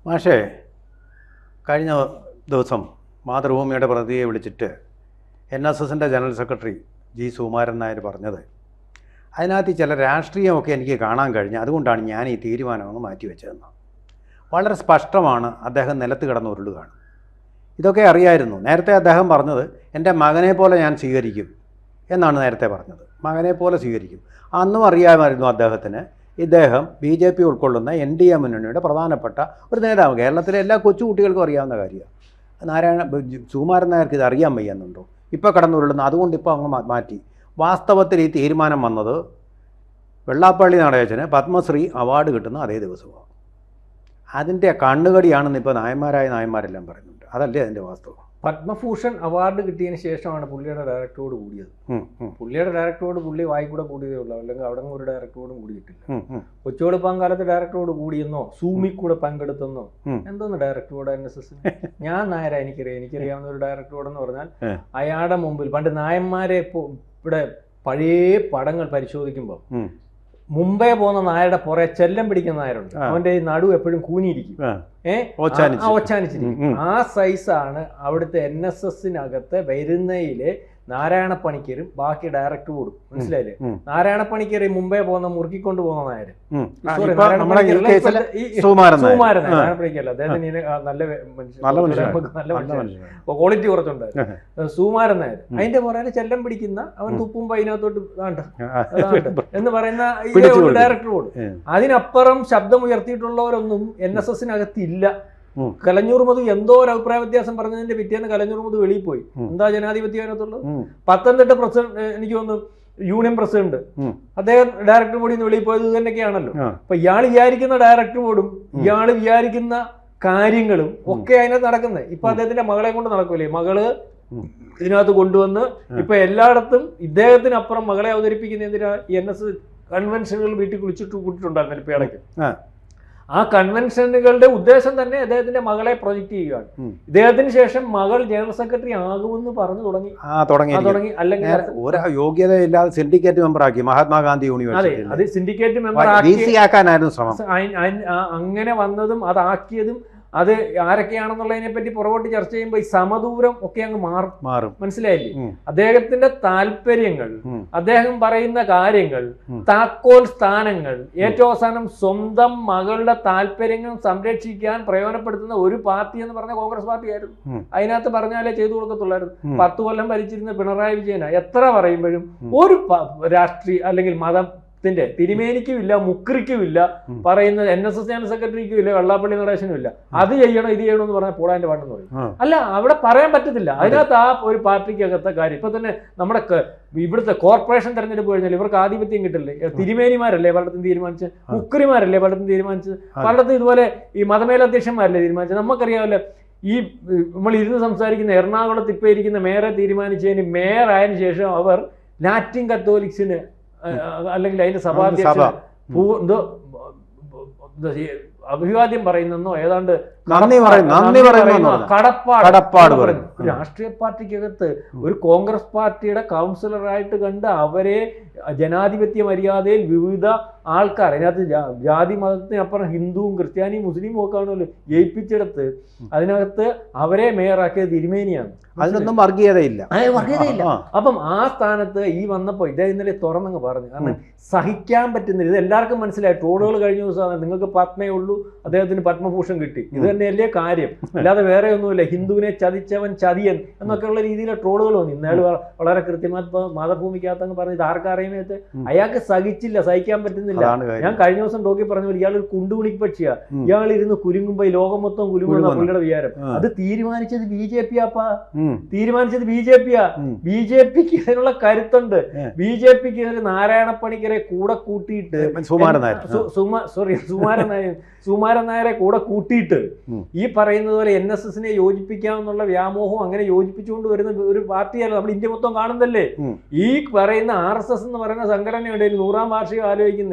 മാഷേ, കഴിഞ്ഞ ദിവസം മാതൃഭൂമിയുടെ പ്രതിയെ വിളിച്ചിട്ട് NSSൻ്റെ general secretary G Sukumaran Nair പറഞ്ഞത്, അതിനകത്ത് ചില രാഷ്ട്രീയമൊക്കെ എനിക്ക് കാണാൻ കഴിഞ്ഞു, അതുകൊണ്ടാണ് ഞാൻ ഈ തീരുമാനമൊന്ന് മാറ്റിവെച്ചതെന്ന്. വളരെ സ്പഷ്ടമാണ്. അദ്ദേഹം നിലത്ത് കിടന്ന് ഉരുളുകയാണ്. ഇതൊക്കെ അറിയായിരുന്നു. നേരത്തെ അദ്ദേഹം പറഞ്ഞത് എൻ്റെ മകനെ പോലെ ഞാൻ സ്വീകരിക്കും എന്നാണ് നേരത്തെ പറഞ്ഞത്. മകനെ പോലെ സ്വീകരിക്കും. അന്നും അറിയാമായിരുന്നു അദ്ദേഹത്തിന് ഇദ്ദേഹം BJP ഉൾക്കൊള്ളുന്ന NDA മുന്നണിയുടെ പ്രധാനപ്പെട്ട ഒരു നേതാവ്. കേരളത്തിലെ എല്ലാ കൊച്ചുകുട്ടികൾക്കും അറിയാവുന്ന കാര്യമാണ്. സുകുമാരൻ നായർക്ക് ഇത് അറിയാൻ വയ്യെന്നുണ്ടോ? ഇപ്പോൾ കടന്നുരുളുന്നു, അതുകൊണ്ട് ഇപ്പോൾ അങ്ങ് മാറ്റി. വാസ്തവത്തിൽ ഈ തീരുമാനം വന്നത് വെള്ളാപ്പള്ളി നടേശന് പത്മശ്രീ അവാർഡ് കിട്ടുന്ന അതേ ദിവസമാണ്. അതിൻ്റെ കണ്ണുകടിയാണെന്ന് ഇപ്പോൾ നായന്മാരെല്ലാം പറയുന്നുണ്ട്. അതല്ലേ അതിൻ്റെ വാസ്തവം. പത്മഭൂഷൺ അവാർഡ് കിട്ടിയതിന് ശേഷമാണ് പുള്ളിയുടെ ഡയറക്ടറോട് കൂടിയത്. പുള്ളിയുടെ ഡയറക്ടറോട് പുള്ളി വായിക്കൂടെ കൂടിയതേ ഉള്ളൂ, അല്ലെങ്കിൽ അവിടെ ഒരു ഡയറക്ടറോടും കൂടിയിട്ടില്ല. കൊച്ചുകൊടുപ്പാൻ കാലത്ത് ഡയറക്ടറോട് കൂടിയെന്നോ സൂമിൽ കൂടെ പങ്കെടുത്തെന്നോ എന്തോന്ന് ഡയറക്ടറോട് NSS. ഞാൻ നായരാ, എനിക്കറിയാവുന്ന ഒരു ഡയറക്ടറോടെന്ന് പറഞ്ഞാൽ അയാളുടെ മുമ്പിൽ പണ്ട് നായന്മാരെ ഇവിടെ പഴയ പടങ്ങൾ പരിശോധിക്കുമ്പോൾ മുമ്പേ പോകുന്ന നായരുടെ പുറകെ ചെല്ലം പിടിക്കുന്ന നായരുണ്ട്. അവന്റെ ഈ നടു എപ്പോഴും കൂനിയിരിക്കും, ഒച്ചാനിച്ചിരിക്കും. ആ സൈസാണ് അവിടുത്തെ NSSനകത്ത് വരുന്നതിലെ നാരായണ പണിക്കരും ബാക്കി ഡയറക്ടറോടും. മനസ്സിലായില്ലേ? നാരായണ പണിക്കർ മുമ്പേ പോകുന്ന മുറുക്കിക്കൊണ്ട് പോകുന്ന നായര്, സുകുമാരൻ നാരായണ പണിക്കല്ല, അദ്ദേഹത്തിന് നല്ല ക്വാളിറ്റി കുറച്ചുണ്ടായിരുന്നു. സുകുമാരൻ നായർ അതിന്റെ പുറകെ ചെല്ലം പിടിക്കുന്ന, അവൻ തുപ്പുമ്പോ അതിനകത്തോട്ട് എന്ന് പറയുന്ന ഡയറക്ടറോട്. അതിനപ്പുറം ശബ്ദം ഉയർത്തിയിട്ടുള്ളവരൊന്നും NSSനകത്ത് ഇല്ല. കലഞ്ഞൂർ മധു എന്തോ ഒരു അഭിപ്രായ വ്യത്യാസം പറഞ്ഞതിന്റെ പിറ്റേന്ന് കലഞ്ഞൂർ മധു വെളിയിൽ പോയി. എന്താ ജനാധിപത്യം അതിനകത്തുള്ളത്? പത്തനംതിട്ട പ്രസിഡന്റ്, എനിക്ക് തോന്നുന്നു യൂണിയൻ പ്രസിഡന്റ്, അദ്ദേഹം ഡയറക്ടർ ബോർഡിൽ നിന്ന് വെളിയിൽ പോയത് തന്നെയൊക്കെയാണല്ലോ. അപ്പൊ ഇയാൾ വിചാരിക്കുന്ന ഡയറക്ടർ ബോർഡും ഇയാൾ വിചാരിക്കുന്ന കാര്യങ്ങളും ഒക്കെ അതിനകത്ത് നടക്കുന്നത്. ഇപ്പൊ അദ്ദേഹത്തിന്റെ മകളെ കൊണ്ട് നടക്കൂലേ? മകള് ഇതിനകത്ത് കൊണ്ടുവന്ന് ഇപ്പൊ എല്ലായിടത്തും ഇദ്ദേഹത്തിനപ്പുറം മകളെ അവതരിപ്പിക്കുന്ന എന്തിനാ? NSS കൺവെൻഷനുകൾ വീട്ടിൽ കുളിച്ചിട്ട് കൂട്ടിട്ടുണ്ടായിരുന്നു ഇപ്പൊ ഇടയ്ക്ക്. ആ കൺവെൻഷനുകളുടെ ഉദ്ദേശം തന്നെ അദ്ദേഹത്തിന്റെ മകളെ പ്രൊജക്ട് ചെയ്യുകയാണ്. ഇദ്ദേഹത്തിന് ശേഷം മകൾ ജനറൽ സെക്രട്ടറി ആകുമെന്ന് പറഞ്ഞു തുടങ്ങി. അല്ലെങ്കിൽ ഒരു യോഗ്യതയില്ലാതെ സിൻഡിക്കേറ്റ് മെമ്പർ ആക്കി മഹാത്മാഗാന്ധി യൂണിവേഴ്സിറ്റി. അത് സിൻഡിക്കേറ്റ് മെമ്പർ ആക്കാനായിരുന്നു ശ്രമം. അങ്ങനെ വന്നതും അതാക്കിയതും അത് ആരൊക്കെയാണെന്നുള്ളതിനെ പറ്റി പുറകോട്ട് ചർച്ച ചെയ്യുമ്പോൾ ഈ സമദൂരം ഒക്കെ അങ്ങ് മാറും. മനസ്സിലായില്ലേ? അദ്ദേഹത്തിന്റെ താല്പര്യങ്ങൾ, അദ്ദേഹം പറയുന്ന കാര്യങ്ങൾ, താക്കോൽ സ്ഥാനങ്ങൾ, ഏറ്റവും അവസാനം സ്വന്തം മകളുടെ താല്പര്യങ്ങൾ സംരക്ഷിക്കാൻ പ്രയോജനപ്പെടുത്തുന്ന ഒരു പാർട്ടി എന്ന് പറഞ്ഞ കോൺഗ്രസ് പാർട്ടിയായിരുന്നു. അതിനകത്ത് പറഞ്ഞാലേ ചെയ്തു കൊടുക്കത്തുള്ളായിരുന്നു. 10 കൊല്ലം ഭരിച്ചിരുന്ന പിണറായി വിജയന എത്ര പറയുമ്പോഴും ഒരു രാഷ്ട്രീയ അല്ലെങ്കിൽ മതത്തിന്റെ തിരുമേനിക്കുമില്ല, മുക്രിക്കുമില്ല, പറയുന്നത് NSS ജനറൽ സെക്രട്ടറിക്കും ഇല്ല, വെള്ളാപ്പള്ളി നടേശനും ഇല്ല. അത് ചെയ്യണം ഇത് ചെയ്യണം എന്ന് പറഞ്ഞാൽ പോളാന്റെ പാട്ടെന്ന് പറയും. അല്ല, അവിടെ പറയാൻ പറ്റത്തില്ല. അതിനകത്ത് ആ ഒരു പാർട്ടിക്കകത്തെ കാര്യം. ഇപ്പൊ തന്നെ നമ്മുടെ ഇവിടുത്തെ കോർപ്പറേഷൻ തെരഞ്ഞെടുപ്പ് കഴിഞ്ഞാൽ ഇവർക്ക് ആധിപത്യം കിട്ടില്ലേ? തിരുമേനിമാരല്ലേ പലയിടത്തും തീരുമാനിച്ചത്, മുക്രിമാരല്ലേ പലയിടത്തും തീരുമാനിച്ചത്, പലയിടത്തും ഇതുപോലെ ഈ മതമേലധ്യക്ഷന്മാരല്ലേ തീരുമാനിച്ചത്. നമുക്കറിയാമല്ലോ, ഈ നമ്മൾ ഇരുന്ന് സംസാരിക്കുന്ന എറണാകുളത്ത് ഇപ്പൊ ഇരിക്കുന്ന മേയറെ തീരുമാനിച്ചതിന് മേയർ ആയതിനു ശേഷം അവർ ലാറ്റിൻ കത്തോലിക്സിന് അല്ലെങ്കിൽ അതിന്റെ സഭാധ്യക്ഷ അഭിവാദ്യം പറയുന്നെന്നോ ഏതാണ്ട് കടപ്പാട് പറയുന്നു. രാഷ്ട്രീയ പാർട്ടിക്കകത്ത് ഒരു കോൺഗ്രസ് പാർട്ടിയുടെ കൗൺസിലറായിട്ട് കണ്ട് അവരെ ജനാധിപത്യ മര്യാദയിൽ വിവിധ ആൾക്കാർ, അതിനകത്ത് ജാതി മതത്തിനപ്പുറം ഹിന്ദുവും ക്രിസ്ത്യാനിയും മുസ്ലിമും ഒക്കെ ആണല്ലോ ജയിപ്പിച്ചെടുത്ത് അതിനകത്ത് അവരെ മേയറാക്കിയത് തിരുമേനിയാണ്. അതിനൊന്നും വർഗീയതയില്ല. അപ്പം ആ സ്ഥാനത്ത് ഈ വന്നപ്പോൾ ഇദ്ദേഹം ഇന്നലെ തുറന്നങ്ങ് പറഞ്ഞു. കാരണം സഹിക്കാൻ പറ്റുന്നില്ല. ഇത് എല്ലാവർക്കും മനസ്സിലായി. ട്രോളുകൾ കഴിഞ്ഞ ദിവസം നിങ്ങൾക്ക് പത്മയേ ഉള്ളൂ, അദ്ദേഹത്തിന് പത്മഭൂഷൺ കിട്ടി, ഇത് തന്നെയല്ലേ കാര്യം, അല്ലാതെ വേറെ ഒന്നുമില്ല. ഹിന്ദുവിനെ ചതിച്ചവൻ ചതിയൻ എന്നൊക്കെയുള്ള രീതിയിലെ ട്രോളുകൾ വന്നു. ഇന്നയാൾ വളരെ കൃത്യമായി മാതൃഭൂമിക്കകത്തങ്ങ് പറഞ്ഞു ഇത് ആർക്കറിയുന്നത് അയാൾക്ക് സഹിക്കാൻ പറ്റുന്നില്ല. ഞാൻ കഴിഞ്ഞ ദിവസം ടോക്കി പറഞ്ഞ പോലെ ഇയാൾ ഒരു കുണ്ടുകുണി പക്ഷിയാ. ഇയാൾ ഇരുന്ന് കുലുങ്ങുമ്പോ ഈ ലോകം മൊത്തം കുലുങ്ങുന്ന പുള്ളിയുടെ വിചാരം. അത് തീരുമാനിച്ചത് BJP ആപ്പാ, തീരുമാനിച്ചത് BJPക്ക് അതിനുള്ള കരുത്തുണ്ട്. BJPക്ക് നാരായണ പണിക്കരെ കൂടെ കൂട്ടിയിട്ട് സുകുമാരൻ നായരെ കൂടെ കൂട്ടിയിട്ട് ഈ പറയുന്നത് പോലെ NSSനെ യോജിപ്പിക്കാമെന്നുള്ള വ്യാമോഹം അങ്ങനെ യോജിപ്പിച്ചുകൊണ്ട് വരുന്ന ഒരു പാർട്ടിയല്ല നമ്മൾ ഇന്ത്യ മൊത്തം കാണുന്നല്ലേ. ഈ പറയുന്ന RSS എന്ന് പറയുന്ന സംഘടനയുടെ 100ാം വാർഷികം ആലോചിക്കുന്നത്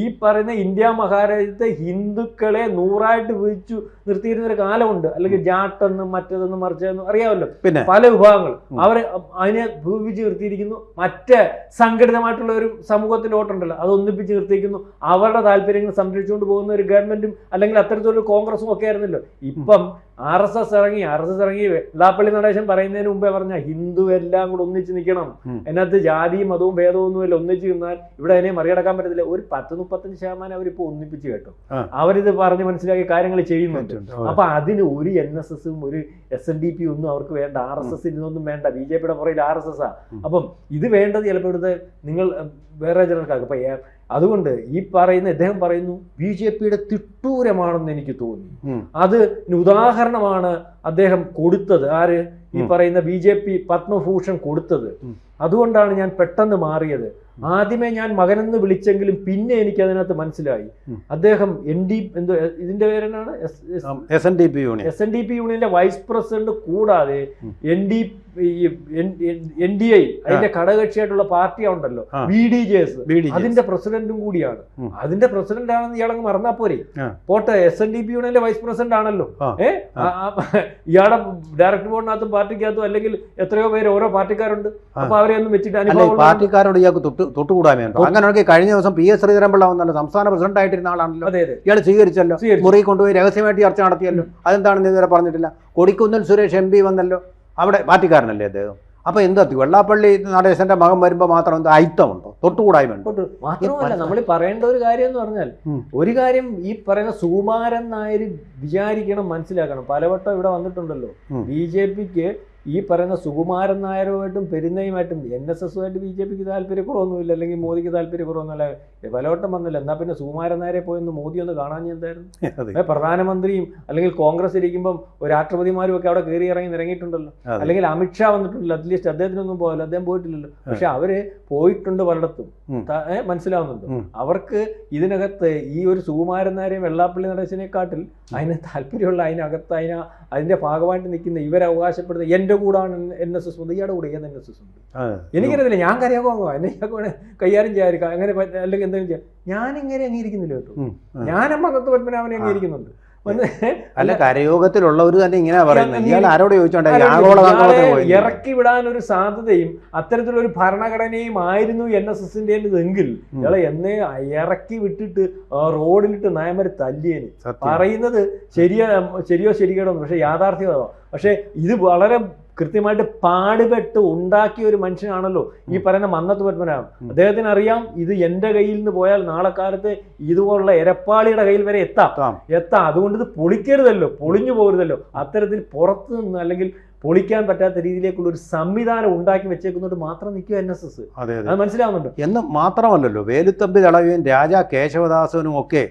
ഈ പറയുന്ന ഇന്ത്യ മഹാരാജ്യത്തെ ഹിന്ദുക്കളെ 100ആയിട്ട് വിളിച്ചു നിർത്തിയിരുന്ന ഒരു കാലമുണ്ട്. അല്ലെങ്കിൽ ജാട്ടെന്നും മറ്റേതെന്നും മറിച്ചതെന്നും അറിയാമല്ലോ, പിന്നെ പല വിഭാഗങ്ങൾ അവര് അതിനെ ഭൂപിച്ച് നിർത്തിയിരിക്കുന്നു. മറ്റേ സംഘടിതമായിട്ടുള്ള ഒരു സമൂഹത്തിന്റെ ഓട്ടമുണ്ടല്ലോ അത് ഒന്നിപ്പിച്ച് നിർത്തിയിരിക്കുന്നു. അവരുടെ താല്പര്യങ്ങൾ സംരക്ഷിച്ചുകൊണ്ട് പോകുന്ന ഒരു ഗവൺമെന്റ് മാർക്സിസ്റ്റും അല്ലെങ്കിൽ അത്തരത്തിലൊരു കോൺഗ്രസും ഒക്കെ ആയിരുന്നല്ലോ. ഇപ്പം RSS ഇറങ്ങി വെള്ളാപ്പള്ളി നടേശൻ പറയുന്നതിന് മുമ്പേ പറഞ്ഞ ഹിന്ദു എല്ലാം കൂടെ ഒന്നിച്ച് നിൽക്കണം, അതിനകത്ത് ജാതിയും മതവും ഭേദമൊന്നുമില്ല, ഒന്നിച്ച് നിന്നാൽ ഇവിടെ അതിനെ മറികടക്കാൻ പറ്റത്തില്ല. ഒരു 10-35% അവരിപ്പോ ഒന്നിപ്പിച്ച് കേട്ടോ, അവരിത് പറഞ്ഞ് മനസ്സിലാക്കി കാര്യങ്ങൾ ചെയ്യുന്നുണ്ട്. അപ്പൊ അതിന് ഒരു NSSും ഒരു SNDP ഒന്നും അവർക്ക് വേണ്ട, RSS ഇതൊന്നും വേണ്ട, BJPയുടെ പുറകിൽ RSS ആ. അപ്പം ഇത് വേണ്ടത് ചിലപ്പോൾ ഇവിടുത്തെ നിങ്ങൾ വേറെ ചിലർക്കാക്കും. അപ്പൊ അതുകൊണ്ട് ഈ പറയുന്ന ഇദ്ദേഹം പറയുന്നു BJPയുടെ തിട്ടൂരമാണെന്ന് എനിക്ക് തോന്നി. അത് ഉദാഹരണമാണ് അദ്ദേഹം കൊടുത്തത്. ആര്? ഈ പറയുന്ന BJP പത്മഭൂഷൺ കൊടുത്തത്. അതുകൊണ്ടാണ് ഞാൻ പെട്ടെന്ന് മാറിയത്. ആദ്യമേ ഞാൻ മകനെന്ന് വിളിച്ചെങ്കിലും പിന്നെ എനിക്ക് അതിനകത്ത് മനസ്സിലായി അദ്ദേഹം ഇതിന്റെ പേരെന്നാണ് SNDP യൂണിയന്റെ വൈസ് പ്രസിഡന്റ് കൂടാതെ NDI അതിന്റെ ഘടകകക്ഷിയായിട്ടുള്ള പാർട്ടി ഉണ്ടല്ലോ, BDJS, അതിന്റെ പ്രസിഡന്റും കൂടിയാണ്. അതിന്റെ പ്രസിഡന്റ് ആണെന്ന് ഇയാളങ്ങ് മറന്നാ പോരെ. പോട്ടെ, SNDP യൂണിയന്റെ വൈസ് പ്രസിഡന്റ് ആണല്ലോ. ഇയാളെ ഡയറക്ടർ ബോർഡിനകത്തും പാർട്ടിക്കകത്തും അല്ലെങ്കിൽ എത്രയോ പേര് ഓരോ പാർട്ടിക്കാരുണ്ട്. അപ്പൊ അവരെ ഒന്നും വെച്ചിട്ട് പാർട്ടിക്കാരോട് ഇയാൾക്ക് തൊട്ടുകൂടാമോ? അങ്ങനെ കഴിഞ്ഞ ദിവസം PS ശ്രീധരൻപിള്ള വന്നല്ലോ, സംസ്ഥാന പ്രസിഡന്റ് ആയിട്ടിരുന്ന ആളാണല്ലോ, ഇയാൾ സ്വീകരിച്ചല്ലോ, മുറി കൊണ്ടുപോയി രഹസ്യമായിട്ട് ചർച്ച നടത്തിയല്ലോ. അതെന്താണെന്ന് ഇതുവരെ പറഞ്ഞിട്ടില്ല. കൊടിക്കുന്നിൽ സുരേഷ് MP വന്നല്ലോ, അവിടെ പാർട്ടിക്കാരനല്ലേ അദ്ദേഹം. അപ്പൊ എന്താ വെള്ളാപ്പള്ളി നടേശന്റെ മകൻ വരുമ്പോ മാത്രം എന്താ അയിത്തമുണ്ടോ? തൊട്ടുകൂടായ്മയുണ്ടോ? മാത്രമല്ല നമ്മൾ പറയേണ്ട ഒരു കാര്യം എന്ന് പറഞ്ഞാൽ, ഒരു കാര്യം ഈ പറയുന്ന സുകുമാരൻ നായർ വിചാരിക്കണം, മനസ്സിലാക്കണം. പലവട്ടം ഇവിടെ വന്നിട്ടുണ്ടല്ലോ. BJPക്ക് ഈ പറയുന്ന സുകുമാരൻ നായരുമായിട്ടും പെരുന്നയുമായിട്ടും NSSുമായിട്ട് BJPക്ക് താല്പര്യക്കുറവൊന്നുമില്ല, അല്ലെങ്കിൽ മോദിക്ക് താല്പര്യക്കുറവൊന്നുമില്ല. പലവട്ടം വന്നില്ല. എന്നാ പിന്നെ സുകുമാരൻ നായരെ പോയൊന്ന് മോദി ഒന്ന് കാണാൻ എന്തായിരുന്നു? പ്രധാനമന്ത്രിയും അല്ലെങ്കിൽ കോൺഗ്രസ് ഇരിക്കുമ്പം ഒരു രാഷ്ട്രപതിമാരും ഒക്കെ അവിടെ കയറി ഇറങ്ങിയിട്ടുണ്ടല്ലോ. അല്ലെങ്കിൽ അമിത്ഷാ വന്നിട്ടുണ്ടല്ലോ, അറ്റ്ലീസ്റ്റ് അദ്ദേഹത്തിനൊന്നും പോകല്ലോ, അദ്ദേഹം പോയിട്ടില്ലല്ലോ. പക്ഷെ അവര് പോയിട്ടുണ്ട് പലയിടത്തും, മനസ്സിലാവുന്നുണ്ട്. അവർക്ക് ഇതിനകത്ത് ഈ ഒരു സുകുമാരൻ നായരെയും വെള്ളാപ്പള്ളി നടേശനെക്കാട്ടിൽ അതിന് താല്പര്യമുള്ള, അതിനകത്ത് അതിന്റെ ഭാഗമായിട്ട് നിൽക്കുന്ന ഇവരെ അവകാശപ്പെടുന്ന എന്റെ കൂടാണ് NSS ഉണ്ട്, ഇയാളുടെ കൂടെ ഏത് NSS ഉണ്ട് എനിക്കറിയത്തില്ല. ഞാൻ കരയാകുമോ എന്നെ കൈകാര്യം ചെയ്യാതിരിക്കാം, അങ്ങനെ അല്ലെങ്കിൽ എന്തെങ്കിലും ചെയ്യാം. ഞാനിങ്ങനെ അംഗീകരിക്കുന്നില്ല കേട്ടോ. ഞാനും അന്നത്തെ പത്മനാഭനെ അംഗീകരിക്കുന്നുണ്ട്. അല്ല, കരയോഗത്തിലുള്ളവർ തന്നെ ഇങ്ങനെ പറയുന്നത്. ഇയാൾ ആരോട് ഇറക്കി വിടാൻ ഒരു സാധ്യതയും അത്തരത്തിലൊരു ഭരണഘടനയും ആയിരുന്നു NSSന്റെ എങ്കിൽ ഇയാളെ ഇറക്കി വിട്ടിട്ട് റോഡിലിട്ട് നയമര് തല്ലിയേന്. പറയുന്നത് ശരിയോ ശരികേടോ, പക്ഷെ യാഥാർത്ഥ്യമോ. പക്ഷെ ഇത് വളരെ കൃത്യമായിട്ട് പാടുപെട്ട് ഉണ്ടാക്കിയ ഒരു മനുഷ്യനാണല്ലോ ഈ പറയുന്ന മന്നത്ത് പത്മനാഭൻ. അദ്ദേഹത്തിന് അറിയാം ഇത് എന്റെ കയ്യിൽ നിന്ന് പോയാൽ നാളെ കാലത്ത് ഇതുപോലുള്ള എരപ്പാളിയുടെ കയ്യിൽ വരെ എത്താം. അതുകൊണ്ട് ഇത് പൊളിക്കരുതല്ലോ, പൊളിഞ്ഞു പോകരുതല്ലോ. അത്തരത്തിൽ പുറത്തു നിന്ന് അല്ലെങ്കിൽ പൊളിക്കാൻ പറ്റാത്ത രീതിയിലേക്കുള്ള ഒരു സംവിധാനം ഉണ്ടാക്കി വെച്ചേക്കുന്നോട് മാത്രം നിൽക്കുക NSS. അത് മനസ്സിലാവുന്നുണ്ട്. എന്ന് മാത്രമല്ലല്ലോ, വേലുത്തമ്പി ദളവയും രാജാ കേശവദാസനും ഒക്കെ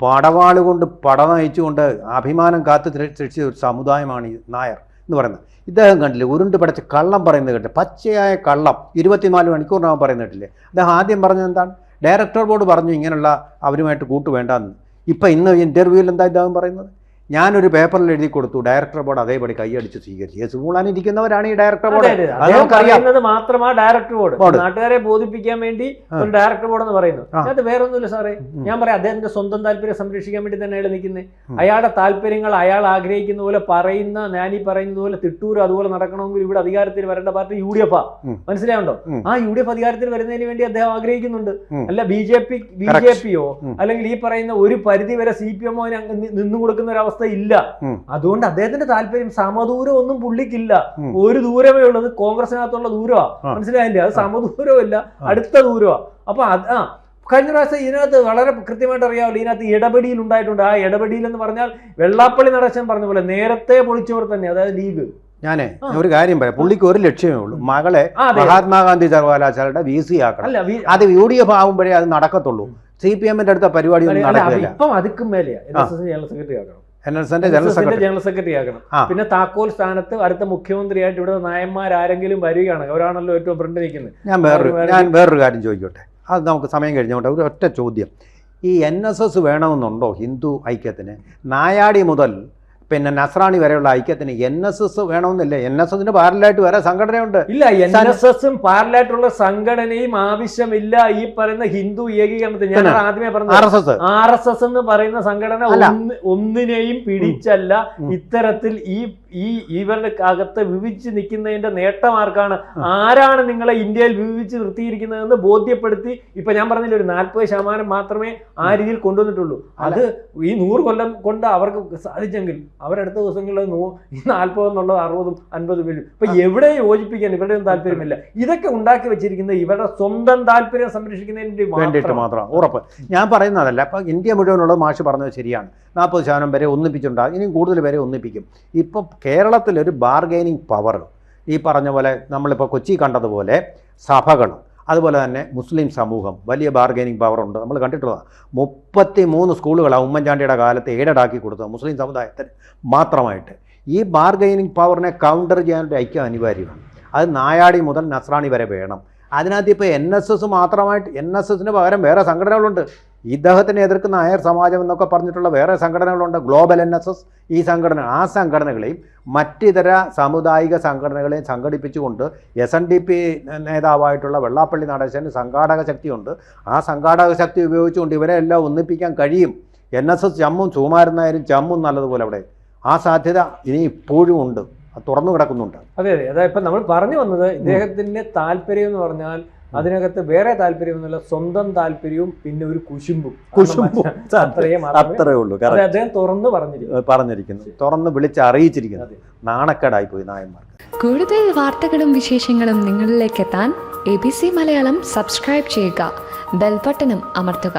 പടവാളുകൊണ്ട് പട നയിച്ചുകൊണ്ട് അഭിമാനം കാത്തു രക്ഷിച്ച ഒരു സമുദായമാണ് ഈ നായർ എന്ന് പറയുന്നത്. ഇദ്ദേഹം കണ്ടില്ലേ, ഉരുണ്ട് പടച്ച് കള്ളം പറയുന്നത് കേട്ടില്ലേ, പച്ചയായ കള്ളം 24 മണിക്കൂറിനകം പറയുന്നത് കേട്ടില്ലേ. അദ്ദേഹം ആദ്യം പറഞ്ഞത് എന്താണ്? ഡയറക്ടർ ബോർഡ് പറഞ്ഞു ഇങ്ങനെയുള്ള അവരുമായിട്ട് കൂട്ട് വേണ്ടെന്ന്. ഇപ്പം ഇന്ന് ഇൻ്റർവ്യൂവിൽ എന്താ ഇദ്ദേഹം പറയുന്നത്? ഞാനൊരു പേപ്പറിൽ എഴുതി കൊടുത്തു, ഡയറക്ടർ ബോർഡ് അതേപടി കൈയടിച്ച് സ്വീകരിച്ചു. സൂളാനിരിക്കുന്നവരാണ് ഈ ഡയറക്ടർ ബോർഡ്. മാത്രമാണ് ഡയറക്ടർ ബോർഡ്. നാട്ടുകാരെ ബോധിപ്പിക്കാൻ വേണ്ടി ഒരു ഡയറക്ടർ ബോർഡ് എന്ന് പറയുന്നത്. അത് വേറെ ഒന്നുമില്ല സാറേ. ഞാൻ പറയാം, അദ്ദേഹത്തിന്റെ സ്വന്തം താല്പര്യം സംരക്ഷിക്കാൻ വേണ്ടി തന്നെ അയാൾ നിൽക്കുന്നത്. അയാളുടെ താല്പര്യങ്ങൾ അയാൾ ആഗ്രഹിക്കുന്ന പോലെ ഞാൻ ഈ പറയുന്നത് പോലെ തിട്ടൂർ അതുപോലെ നടക്കണമെങ്കിൽ ഇവിടെ അധികാരത്തിൽ വരേണ്ട പാർട്ടി UDF ആ. മനസ്സിലാവുണ്ടോ? ആ UDF അധികാരത്തിൽ വരുന്നതിന് വേണ്ടി അദ്ദേഹം ആഗ്രഹിക്കുന്നുണ്ട്. അല്ല BJPയോ അല്ലെങ്കിൽ ഈ പറയുന്ന ഒരു പരിധി വരെ CPMO നിന്നു കൊടുക്കുന്ന ഒരു അവസ്ഥ ഇല്ല. അതുകൊണ്ട് അദ്ദേഹത്തിന്റെ താല്പര്യം സമദൂരം ഒന്നും പുള്ളിക്കില്ല. ഒരു ദൂരമേ ഉള്ളത് കോൺഗ്രസിനകത്തുള്ള ദൂരമാ. മനസ്സിലായില്ലേ? അത് സമദൂരവും ഇല്ല, അടുത്ത ദൂരമാ. അപ്പൊ കഴിഞ്ഞ പ്രാവശ്യം ഇതിനകത്ത് വളരെ കൃത്യമായിട്ട് അറിയാമല്ലോ, ഇതിനകത്ത് ഇടപെടിയിൽ ഉണ്ടായിട്ടുണ്ട്. ആ ഇടപെടിയിൽ എന്ന് പറഞ്ഞാൽ വെള്ളാപ്പള്ളി നടേശൻ പറഞ്ഞ പോലെ നേരത്തെ പൊളിച്ചവർ തന്നെ, അതായത് ലീഗ്. ഞാനേ ഒരു കാര്യം പറയാം, പുള്ളിക്ക് ഒരു ലക്ഷ്യമേ ഉള്ളൂ, മകളെ മഹാത്മാഗാന്ധി സർവകലാശാലയുടെ VC ആക്കണം. അത് UDF ആവുമ്പോഴേ അത് നടക്കത്തുള്ളൂ. CPMന്റെ അടുത്ത പരിപാടി ഒന്നും നടക്കില്ല. ഇപ്പം അതുക്കും മേലെയാ ജനറൽ സെക്രട്ടറി ആക്കണം, ജനറൽ സെക്രട്ടറി ആക്കണം. പിന്നെ താക്കോൽ സ്ഥാനത്ത് അടുത്ത മുഖ്യമന്ത്രിയായിട്ട് ഇവിടെ നായന്മാരാരെങ്കിലും വരികയാണ്, അവരാണല്ലോ ഏറ്റവും ഫ്രണ്ട് നിൽക്കുന്നത്. ഞാൻ വേറൊരു കാര്യം ചോദിക്കട്ടെ, അത് നമുക്ക് സമയം കഴിഞ്ഞോട്ടെ. ഒരു ഒറ്റ ചോദ്യം, ഈ NSS വേണമെന്നുണ്ടോ ഹിന്ദു ഐക്യത്തിന്? നായാടി മുതൽ പിന്നെ നസ്രാണി വരെയുള്ള ഐക്യത്തിന് NSS വേണമെന്നില്ല. NSSന് പാരലായിട്ട് വേറെ സംഘടനയുണ്ട്. ഇല്ല, NSSും പാരലായിട്ടുള്ള സംഘടനയും ആവശ്യമില്ല. ഈ പറയുന്ന ഹിന്ദു ഏകീകരണത്തിന് ഞാൻ ആദ്യമേ പറഞ്ഞ RSS എന്ന് പറയുന്ന സംഘടന ഒന്നിനെയും പിടിച്ചല്ല ഇത്തരത്തിൽ ഇവരുടെ അകത്ത് വിഭജിച്ച് നിൽക്കുന്നതിന്റെ നേട്ടം ആർക്കാണ്? ആരാണ് നിങ്ങളെ ഇന്ത്യയിൽ വിഭജിച്ച് നിർത്തിയിരിക്കുന്നതെന്ന് ബോധ്യപ്പെടുത്തി ഇപ്പൊ ഞാൻ പറഞ്ഞില്ല, ഒരു 40% മാത്രമേ ആ രീതിയിൽ കൊണ്ടുവന്നിട്ടുള്ളൂ. അത് ഈ 100 കൊല്ലം കൊണ്ട് അവർക്ക് സാധിച്ചെങ്കിൽ അവരടുത്ത ദിവസങ്ങളിൽ 40 എന്നുള്ളത് 60, 50 വരും. ഇപ്പൊ എവിടെ യോജിപ്പിക്കാൻ ഇവരുടെയും താല്പര്യമില്ല. ഇതൊക്കെ ഉണ്ടാക്കി വെച്ചിരിക്കുന്നത് ഇവരുടെ സ്വന്തം താല്പര്യം സംരക്ഷിക്കുന്നതിന് വേണ്ടിയിട്ട് മാത്രമാണ്. ഉറപ്പ് ഞാൻ പറയുന്നതല്ല. ഇപ്പൊ ഇന്ത്യ മുഴുവനുള്ള മാഷ് പറഞ്ഞത് ശരിയാണ്. 40% വരെ ഒന്നിപ്പിച്ചിട്ടുണ്ടാകും, ഇനിയും കൂടുതൽ പേരെ ഒന്നിപ്പിക്കും. ഇപ്പം കേരളത്തിലൊരു ബാർഗൈനിങ് പവർ, ഈ പറഞ്ഞ പോലെ നമ്മളിപ്പോൾ കൊച്ചി കണ്ടതുപോലെ സഭകൾ, അതുപോലെ തന്നെ മുസ്ലിം സമൂഹം വലിയ ബാർഗൈനിങ് പവർ ഉണ്ട്. നമ്മൾ കണ്ടിട്ടുള്ളതാണ്. 33 സ്കൂളുകളാണ് ഉമ്മൻചാണ്ടിയുടെ കാലത്ത് എയ്ഡഡ് കൊടുത്തത് മുസ്ലിം സമുദായത്തിന് മാത്രമായിട്ട്. ഈ ബാർഗൈനിങ് പവറിനെ കൗണ്ടർ ചെയ്യാനൊരു ഐക്യം അനിവാര്യമാണ്. അത് നായാടി മുതൽ നസ്രാണി വരെ വേണം. അതിനകത്ത് ഇപ്പോൾ NSS മാത്രമായിട്ട്, NSSന് പകരം വേറെ സംഘടനകളുണ്ട്. ഇദ്ദേഹത്തിനെ എതിർക്കുന്ന നായർ സമാജം എന്നൊക്കെ പറഞ്ഞിട്ടുള്ള വേറെ സംഘടനകളുണ്ട്. ഗ്ലോബൽ NSS, ഈ സംഘടന, ആ സംഘടനകളെയും മറ്റിതര സാമുദായിക സംഘടനകളെയും സംഘടിപ്പിച്ചുകൊണ്ട് SNDP നേതാവായിട്ടുള്ള വെള്ളാപ്പള്ളി നടേശന് സംഘാടക ശക്തിയുണ്ട്. ആ സംഘാടക ശക്തി ഉപയോഗിച്ചുകൊണ്ട് ഇവരെ എല്ലാം ഒന്നിപ്പിക്കാൻ കഴിയും. NSS ചമ്മും സുകുമാരൻ നായരും ചമ്മും നല്ലതുപോലെ അവിടെ. ആ സാധ്യത ഇനി ഇപ്പോഴും ഉണ്ട്, തുറന്നു കിടക്കുന്നുണ്ട്. അതെ അതെ, അതായത് ഇപ്പം നമ്മൾ പറഞ്ഞു വന്നത് ഇദ്ദേഹത്തിന്റെ താല്പര്യം എന്ന് പറഞ്ഞാൽ അതിനകത്ത് വേറെ താല്പര്യമൊന്നുമില്ല, സ്വന്തം താല്പര്യവും പിന്നെ ഒരു കുശുമ്പും അത്രേ ഉള്ളൂ. അദ്ദേഹം തുറന്നു പറഞ്ഞിരിക്കുന്നു, തുറന്ന് വിളിച്ച് അറിയിച്ചിരിക്കുന്നത്. നാണക്കേടായി പോയി നായന്മാർക്ക്. കൂടുതൽ വാർത്തകളും വിശേഷങ്ങളും നിങ്ങളിലേക്ക് എത്താൻ ABC മലയാളം സബ്സ്ക്രൈബ് ചെയ്യുക, ബെൽബട്ടനും അമർത്തുക.